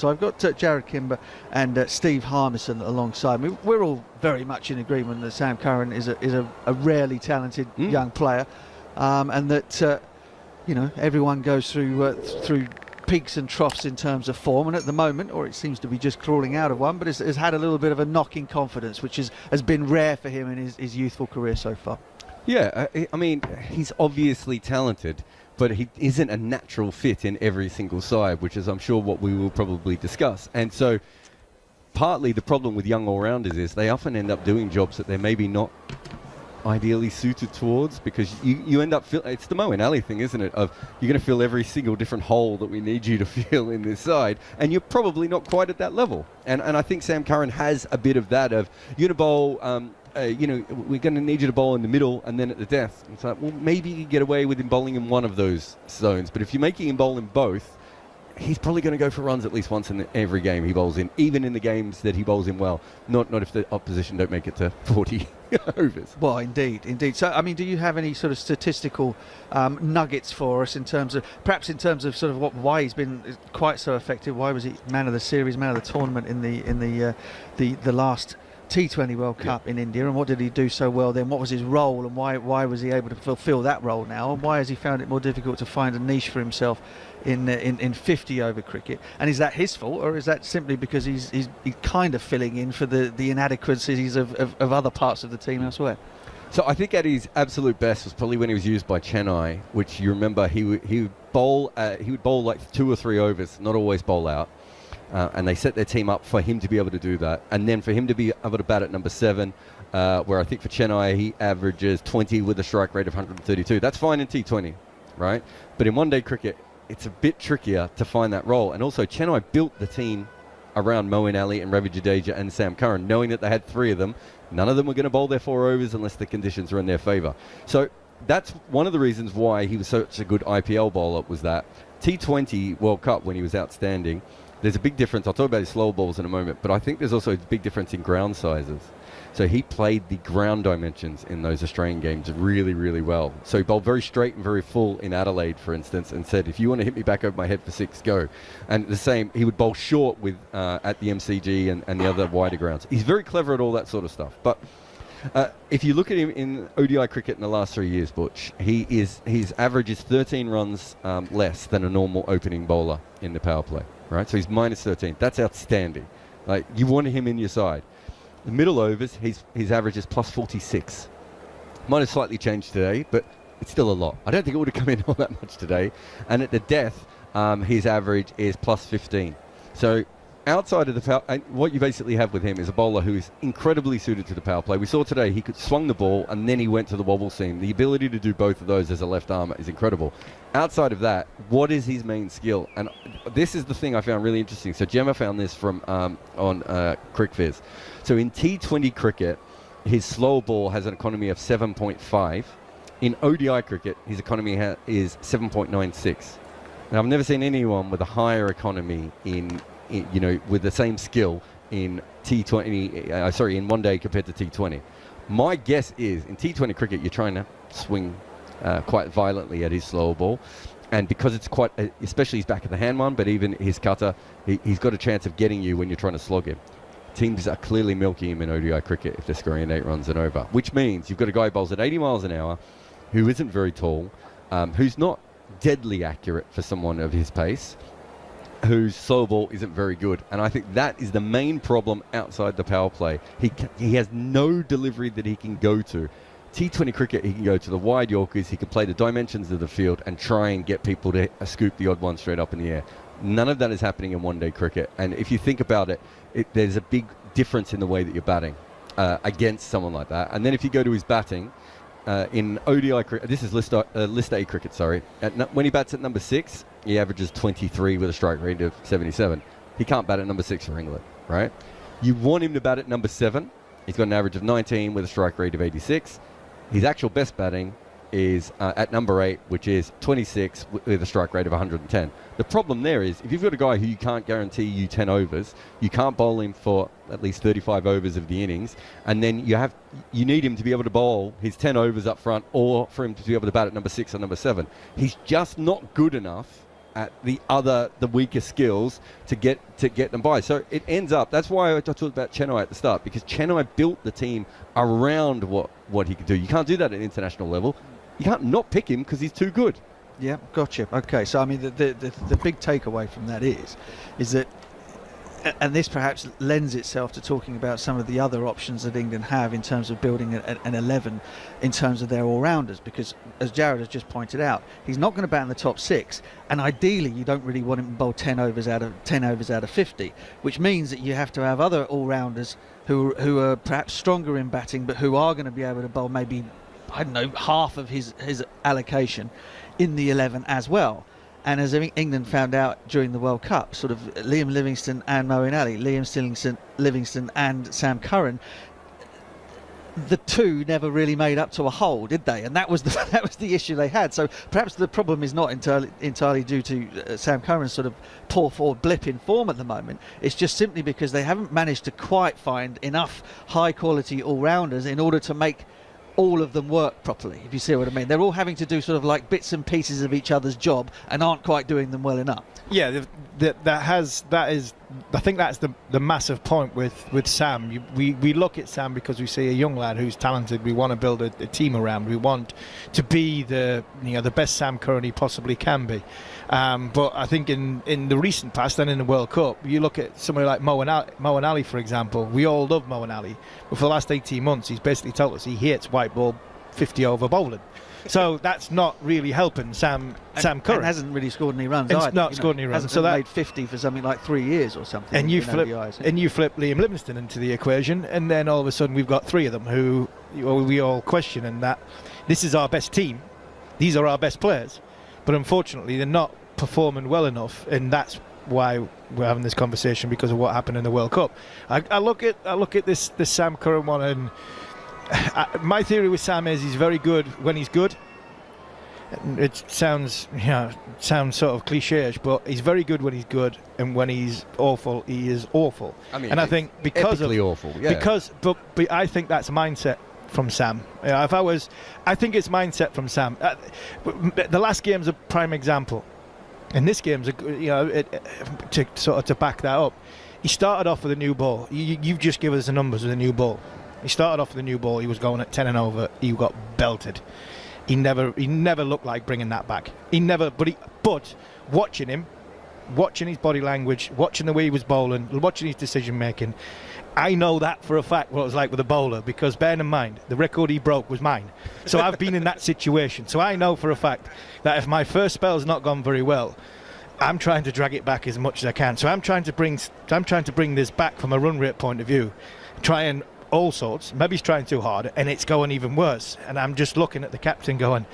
So I've got Jarrod Kimber and Steve Harmison alongside me. We're all very much in agreement that Sam Curran is a rarely talented young player, and that everyone goes through peaks and troughs in terms of form, and at the moment, or it seems to be just crawling out of one, but has had a little bit of a knock in confidence, which has been rare for him in his youthful career so far. Yeah, I mean, he's obviously talented, but he isn't a natural fit in every single side, which is, I'm sure, what we will probably discuss. And so partly the problem with young all-rounders is they often end up doing jobs that they're maybe not ideally suited towards, because you end up it's the Mo and Ali thing, isn't it, of you're going to fill every single different hole that we need you to fill in this side, and you're probably not quite at that level. And I think Sam Curran has a bit of that of, you're going to bowl, we're going to need you to bowl in the middle and then at the death. It's like, well, maybe you can get away with him bowling in one of those zones, but if you're making him bowl in both, he's probably going to go for runs at least once in every game he bowls in, even in the games that he bowls in well. Not if the opposition don't make it to 40 overs. Well, indeed. So, I mean, do you have any sort of statistical nuggets for us in terms of sort of why he's been quite so effective? Why was he man of the series, man of the tournament in the last T20 World Cup in India, and what did he do so well then? What was his role, and why was he able to fulfill that role now, and why has he found it more difficult to find a niche for himself in 50 over cricket? And is that his fault, or is that simply because he's kind of filling in for the inadequacies of other parts of the team elsewhere? So I think at his absolute best was probably when he was used by Chennai, which you remember he would bowl like 2 or 3 overs, not always bowl out. And they set their team up for him to be able to do that. And then for him to be able to bat at number 7, where I think for Chennai he averages 20 with a strike rate of 132. That's fine in T20, right? But in one-day cricket, it's a bit trickier to find that role. And also Chennai built the team around Moeen Ali and Ravi Jadeja and Sam Curran, knowing that they had 3 of them. None of them were going to bowl their 4 overs unless the conditions were in their favour. So that's one of the reasons why he was such a good IPL bowler, was that T20 World Cup when he was outstanding. There's a big difference. I'll talk about his slow balls in a moment, but I think there's also a big difference in ground sizes. So he played the ground dimensions in those Australian games really, really well. So he bowled very straight and very full in Adelaide, for instance, and said, if you want to hit me back over my head for 6, go. And the same, he would bowl short with at the MCG and the other wider grounds. He's very clever at all that sort of stuff. But if you look at him in ODI cricket in the last 3 years, Butch, his average is 13 runs less than a normal opening bowler in the power play. Right, so he's minus 13. That's outstanding. Like, you want him in your side. The middle overs, his average is plus 46. Might have slightly changed today, but it's still a lot. I don't think it would have come in all that much today. And at the death, his average is plus 15. So outside of the power, what you basically have with him is a bowler who is incredibly suited to the power play. We saw today he could swung the ball and then he went to the wobble seam. The ability to do both of those as a left armer is incredible. Outside of that, what is his main skill? And this is the thing I found really interesting. So Gemma found this from on CricViz. So in T20 cricket, his slow ball has an economy of 7.5. In ODI cricket, his economy is 7.96. Now, I've never seen anyone with a higher economy with the same skill in T20, in one day compared to T20. My guess is in T20 cricket, you're trying to swing quite violently at his slower ball. And because it's quite, especially his back of the hand one, but even his cutter, he's got a chance of getting you when you're trying to slog him. Teams are clearly milking him in ODI cricket if they're scoring 8 runs and over, which means you've got a guy who bowls at 80 miles an hour, who isn't very tall, who's not deadly accurate for someone of his pace, whose slow ball isn't very good. And I think that is the main problem outside the power play. He has no delivery that he can go to. T20 cricket, he can go to the wide Yorkers, he can play the dimensions of the field and try and get people to scoop the odd one straight up in the air. None of that is happening in one-day cricket. And if you think about it, there's a big difference in the way that you're batting against someone like that. And then if you go to his batting, in ODI cricket, this is List A cricket, sorry. When he bats at number 6, he averages 23 with a strike rate of 77. He can't bat at number 6 for England, right? You want him to bat at number 7. He's got an average of 19 with a strike rate of 86. His actual best batting is at number 8, which is 26 with a strike rate of 110. The problem there is, if you've got a guy who you can't guarantee you 10 overs, you can't bowl him for at least 35 overs of the innings, and then you need him to be able to bowl his 10 overs up front, or for him to be able to bat at number 6 or number 7. He's just not good enough at the weaker skills to get them by. So it ends up, that's why I talked about Chennai at the start, because Chennai built the team around what he could do. You can't do that at international level. You can't not pick him because he's too good. Yeah, gotcha. Okay, so I mean, the big takeaway from that is that, and this perhaps lends itself to talking about some of the other options that England have in terms of building an 11 in terms of their all-rounders, because as Jarrod has just pointed out, he's not going to bat in the top 6, and ideally you don't really want him to bowl 10 overs out of 50, which means that you have to have other all-rounders who are perhaps stronger in batting, but who are going to be able to bowl maybe, I don't know, half of his allocation in the 11 as well. And as England found out during the World Cup, sort of Liam Livingstone and Moeen Ali, Livingstone and Sam Curran, the two never really made up to a whole, did they? And that was the issue they had. So perhaps the problem is not entirely due to Sam Curran's sort of poor forward blip in form at the moment. It's just simply because they haven't managed to quite find enough high-quality all-rounders in order to make all of them work properly, if you see what I mean. They're all having to do sort of like bits and pieces of each other's job and aren't quite doing them well enough. Yeah, that is. I think that's the massive point with Sam. We look at Sam because we see a young lad who's talented. We want to build a team around. We want to be the best Sam Curran he possibly can be. But I think in the recent past and in the World Cup, you look at somebody like Moeen Ali, for example. We all love Moeen Ali, but for the last 18 months, he's basically told us he hates white ball 50 over bowling. So that's not really helping Sam Curran. And hasn't really scored any runs either. Not scored any runs. Hasn't so that made 50 for something like 3 years or something. And you flip Liam Livingstone into the equation, and then all of a sudden we've got 3 of them who we all question, and that this is our best team. These are our best players, but unfortunately they're not performing well enough, and that's why we're having this conversation, because of what happened in the World Cup. I look at this Sam Curran one, and my theory with Sam is he's very good when he's good. It sounds sort of cliche-ish, but he's very good when he's good, and when he's awful, he is awful. I mean, and I think because of awful, yeah. But I think that's mindset from Sam. I think it's mindset from Sam. The last game's a prime example, and this game's to back that up. He started off with a new ball. You've just given us the numbers with a new ball. He started off with a new ball. He was going at 10 and over. He got belted. He never looked like bringing that back. But watching him, watching his body language, watching the way he was bowling, watching his decision making, I know that for a fact what it was like with a bowler, because bearing in mind the record he broke was mine. So I've been in that situation. So I know for a fact that if my first spell's not gone very well, I'm trying to drag it back as much as I can. So I'm trying to bring this back from a run rate point of view, try and all sorts. Maybe he's trying too hard and it's going even worse, and I'm just looking at the captain going,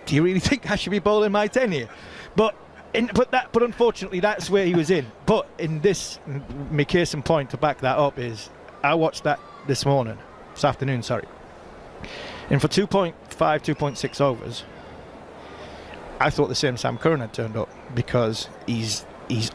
do you really think I should be bowling my 10 here? But unfortunately that's where he was in. But in this, my case in point to back that up is, I watched that this afternoon, and for 2.5, 2.6 overs, I thought the same Sam Curran had turned up, because he's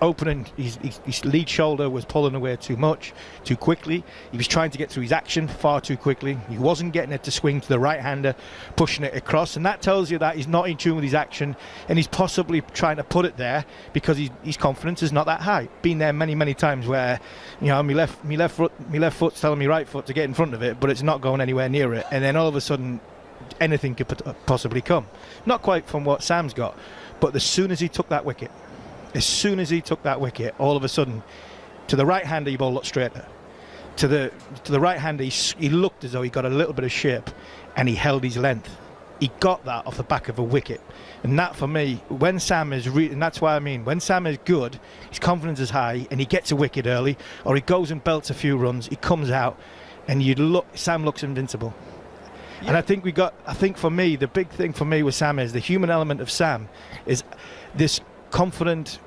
opening, his lead shoulder was pulling away too much, too quickly. He was trying to get through his action far too quickly. He wasn't getting it to swing to the right-hander, pushing it across, and that tells you that he's not in tune with his action, and he's possibly trying to put it there because his confidence is not that high. Been there many, many times where, my left foot's telling me right foot to get in front of it, but it's not going anywhere near it, and then all of a sudden anything could possibly come. Not quite from what Sam's got, but as soon as he took that wicket, all of a sudden, to the right-hander, he bowled a lot straighter. To the right-hander, he looked as though he got a little bit of shape, and he held his length. He got that off the back of a wicket. And that, for me, when Sam is and that's why I mean, when Sam is good, his confidence is high, and he gets a wicket early, or he goes and belts a few runs, he comes out, and Sam looks invincible. Yeah. And I think for me, the big thing for me with Sam is the human element of Sam is this confident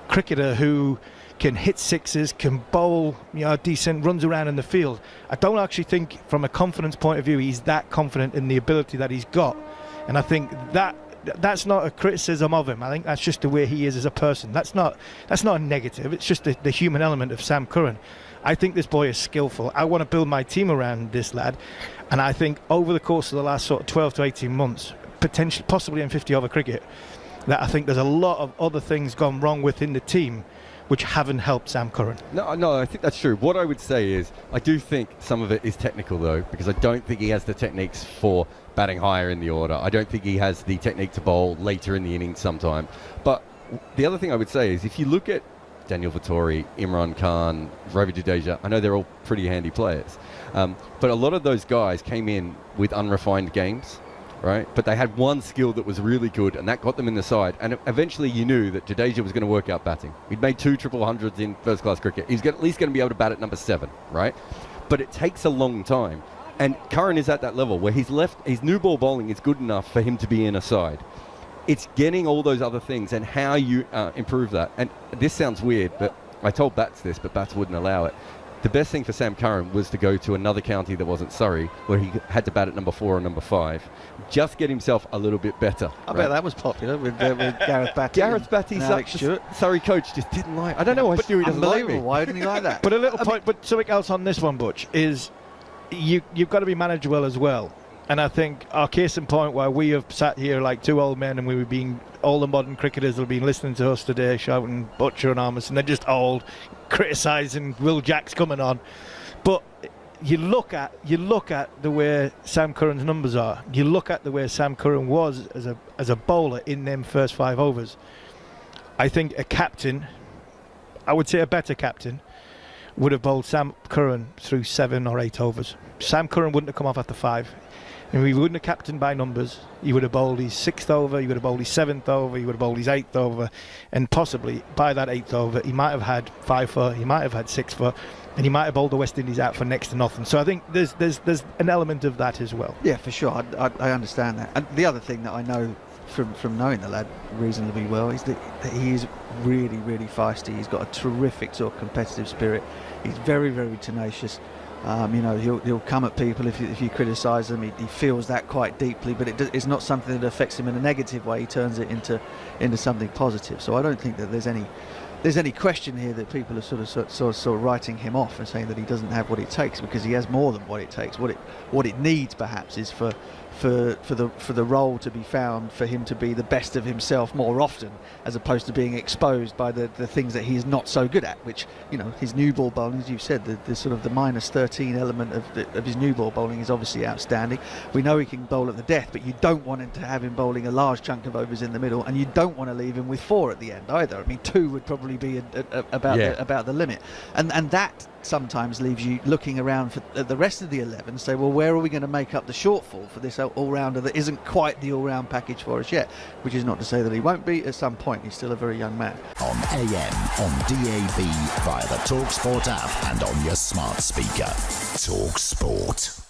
cricketer who can hit sixes, can bowl, decent, runs around in the field. I don't actually think, from a confidence point of view, he's that confident in the ability that he's got. And I think that's not a criticism of him. I think that's just the way he is as a person. That's not a negative. It's just the human element of Sam Curran. I think this boy is skillful. I want to build my team around this lad. And I think over the course of the last sort of 12 to 18 months, possibly in 50 over cricket, that I think there's a lot of other things gone wrong within the team which haven't helped Sam Curran. No, I think that's true. What I would say is, I do think some of it is technical, though, because I don't think he has the techniques for batting higher in the order. I don't think he has the technique to bowl later in the innings sometime. But the other thing I would say is, if you look at Daniel Vettori, Imran Khan, Ravi Jadeja, I know they're all pretty handy players. But a lot of those guys came in with unrefined games, right? But they had one skill that was really good, and that got them in the side. And eventually you knew that Jadeja was going to work out batting. He'd made 2 triple hundreds in first-class cricket. He's at least going to be able to bat at number 7, right? But it takes a long time. And Curran is at that level where his new ball bowling is good enough for him to be in a side. It's getting all those other things and how you improve that. And this sounds weird, but I told Bats this, but Bats wouldn't allow it. The best thing for Sam Curran was to go to another county that wasn't Surrey, where he had to bat at number 4 or number 5. Just get himself a little bit better. I bet that was popular with Gareth Batty. Gareth Batty's Alex Stewart. Surrey coach just didn't like. I don't know why Stewie doesn't like me. Why didn't he like that? But a little point, but something else on this one, Butch, is you've got to be manageable as well. And I think our case in point, where we have sat here like 2 old men, and we were being, all the modern cricketers have been listening to us today shouting Butcher and Harmison, they're just old, criticising Will Jacks coming on. But you look at the way Sam Curran's numbers are. You look at the way Sam Curran was as a bowler in them first 5 overs. I think a captain, I would say a better captain, would have bowled Sam Curran through 7 or 8 overs. Sam Curran wouldn't have come off after 5. And we wouldn't have captained by numbers. He would have bowled his 6th over, he would have bowled his 7th over, he would have bowled his 8th over, and possibly by that 8th over he might have had 5 for, he might have had 6 for, and he might have bowled the West Indies out for next to nothing. So I think there's an element of that as well. Yeah, for sure. I understand that. And the other thing that I know from knowing the lad reasonably well is that he is really, really feisty. He's got a terrific sort of competitive spirit. He's very, very tenacious. He'll come at people if you criticise them. He feels that quite deeply, but it's not something that affects him in a negative way. He turns it into something positive. So I don't think that there's any question here that people are sort of writing him off and saying that he doesn't have what it takes, because he has more than what it takes. What it needs perhaps is for the role to be found, for him to be the best of himself more often, as opposed to being exposed by the things that he is not so good at, which, his new ball bowling, as you've said, the sort of the -13 element of his new ball bowling is obviously outstanding. We know he can bowl at the death, but you don't want him to have him bowling a large chunk of overs in the middle, and you don't want to leave him with 4 at the end either. I mean, 2 would probably be about the limit, and that sometimes leaves you looking around for the rest of the 11, say, well, where are we going to make up the shortfall for this all-rounder that isn't quite the all-round package for us yet? Which is not to say that he won't be at some point. He's still a very young man. On AM, on DAB, via the talkSPORT app and on your smart speaker. talkSPORT.